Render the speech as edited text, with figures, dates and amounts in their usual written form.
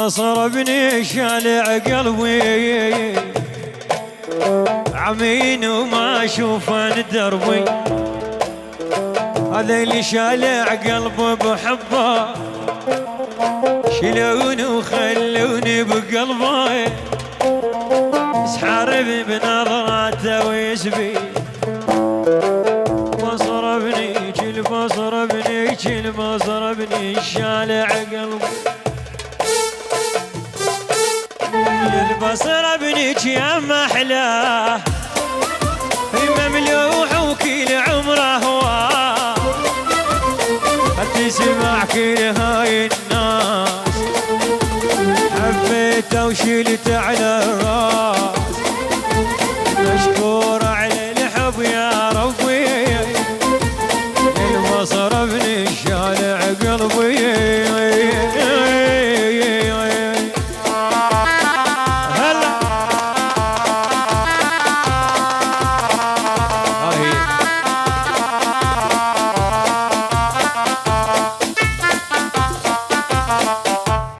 صربني شالع قلبي عمين وما اشوف دربي، هذا اللي شالع قلبه بحبه شلوني وخلوني بقلبه يسحرب بنظراته ويسبي. بصربني كل بصربني كل بصربني شالع قلبي، البصر بنيك يا محلاه مملوح وكل عمره هواه، تسمع كل هاي الناس حبيته وشلت على الراس.